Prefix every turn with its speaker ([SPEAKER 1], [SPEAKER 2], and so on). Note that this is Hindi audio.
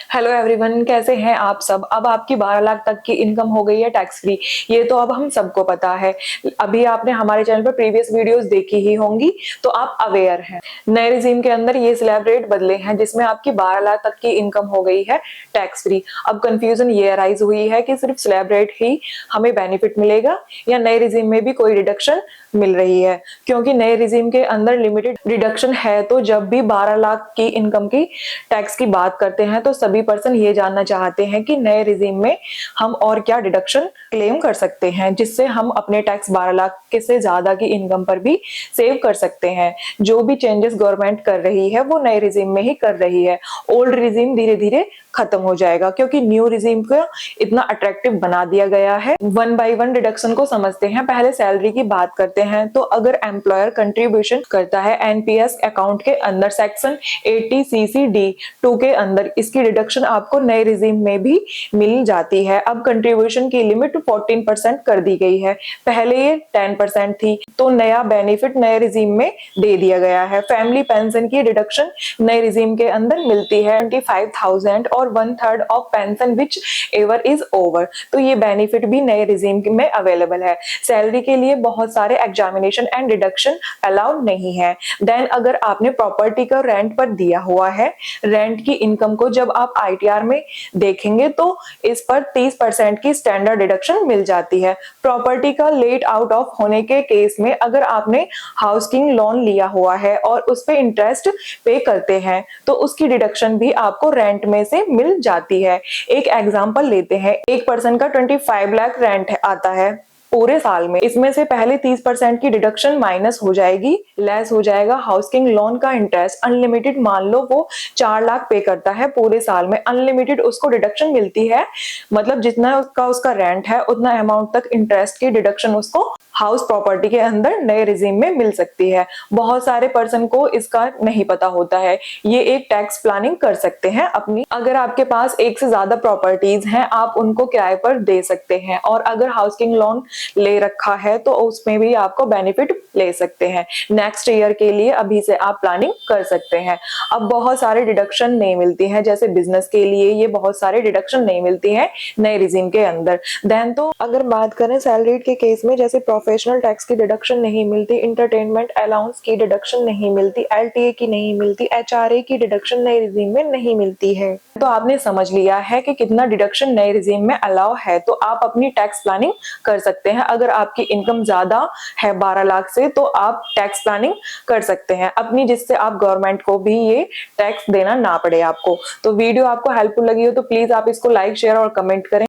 [SPEAKER 1] हेलो एवरीवन, कैसे हैं आप सब। अब आपकी 12 लाख तक की इनकम हो गई है टैक्स फ्री। ये तो अब हम सबको पता है। अभी आपने हमारे चैनल पर प्रीवियस वीडियोस देखी ही होंगी, तो आप अवेयर हैं। नए रिजीम के अंदर ये स्लैब रेट बदले हैं, जिसमें आपकी 12 लाख तक की इनकम हो गई है टैक्स फ्री। अब कंफ्यूजन ये अराइज हुई है कि सिर्फ स्लैब रेट ही हमें बेनिफिट मिलेगा या नए रिजीम में भी कोई रिडक्शन मिल रही है। क्योंकि नए रिजीम के अंदर लिमिटेड रिडक्शन है, तो जब भी 12 लाख की इनकम की टैक्स की बात करते हैं तो सभी पर्सन ये जानना चाहते हैं कि नए रिजीम में हम और क्या डिडक्शन क्लेम कर सकते हैं, जिससे हम अपने टैक्स 12 लाख के से ज्यादा की इनकम पर भी सेव कर सकते हैं। जो भी चेंजेस गवर्नमेंट कर रही है वो नए रिजीम में ही कर रही है। ओल्ड रिजीम धीरे धीरे खत्म हो जाएगा, क्योंकि न्यू रिजीम को इतना अट्रैक्टिव बना दिया गया है। वन बाय वन डिडक्शन को समझते हैं। पहले सैलरी की बात करते हैं, तो अगर एम्प्लॉयर कंट्रीब्यूशन करता है एनपीएस अकाउंट के अंदर सेक्शन 80 CCD 2 के अंदर, इसकी डिडक्शन आपको नए रिजीम में भी मिल जाती है। अब कंट्रीब्यूशन की लिमिट 14% कर दी गई है, पहले ये 10% थी। तो नया बेनिफिट नए रिजीम में दे दिया गया है। फैमिली पेंशन की डिडक्शन नए रिजीम के अंदर मिलती है 25,000 और 1/3 of pension which ever is over. तो ये बेनिफिट भी नए रिजीम में अवेलेबल है। सैलरी के लिए बहुत सारे एग्जामिनेशन एंड डिडक्शन अलाउड नहीं है। देन अगर आपने प्रॉपर्टी का रेंट पर दिया हुआ है, रेंट की इनकम को जब आप आईटीआर में देखेंगे तो इस पर 30% की स्टैंडर्ड डिडक्शन मिल जाती है। प्रॉपर्टी का लेट आउट ऑफ होने के केस में अगर आपने हाउसिंग लोन लिया हुआ है और उस पे इंटरेस्ट पे करते हैं तो उसकी डिडक्शन भी आपको रेंट में से मिल जाती है। एक एग्जांपल लेते हैं, एक पर्सन का 25 लाख रेंट आता है पूरे साल में। इसमें से पहले 30% की डिडक्शन माइनस हो जाएगी, लेस हो जाएगा हाउसिंग लोन का इंटरेस्ट। अनलिमिटेड मान लो वो 4 लाख पे करता है पूरे साल में, अनलिमिटेड उसको डिडक्शन मिलती है। मतलब जितना उसका रेंट है उतना अमाउंट तक इंटरेस्ट की डिडक्शन उसको हाउस प्रॉपर्टी के अंदर नए रिजीम में मिल सकती है। बहुत सारे पर्सन को इसका नहीं पता होता है। ये एक टैक्स प्लानिंग कर सकते हैं अपनी। अगर आपके पास एक से ज्यादा प्रॉपर्टीज हैं, आप उनको किराए पर दे सकते हैं। और अगर हाउसिंग लोन ले रखा है तो उसमें भी आपको बेनिफिट ले सकते हैं। नेक्स्ट ईयर के लिए अभी से आप प्लानिंग कर सकते हैं। अब बहुत सारे डिडक्शन नहीं मिलती हैं, जैसे बिजनेस के लिए ये बहुत सारे डिडक्शन नहीं मिलती हैं नए रिजीम के अंदर। देन तो अगर बात करें सैलरीड के केस में, जैसे प्रोफेशनल टैक्स की डिडक्शन नहीं मिलती, इंटरटेनमेंट अलाउंस की डिडक्शन नहीं मिलती, एलटीए की नहीं मिलती, एचआरए की डिडक्शन नए रिजीम में नहीं मिलती है। तो आपने समझ लिया है कि कितना डिडक्शन नए रिजीम में अलाउ है, तो आप अपनी टैक्स प्लानिंग कर सकते हैं। अगर आपकी इनकम ज्यादा है 12 लाख से तो आप टैक्स प्लानिंग कर सकते हैं अपनी, जिससे आप गवर्नमेंट को भी ये टैक्स देना ना पड़े आपको। तो वीडियो आपको हेल्पफुल लगी हो तो प्लीज आप इसको लाइक, शेयर और कमेंट करें।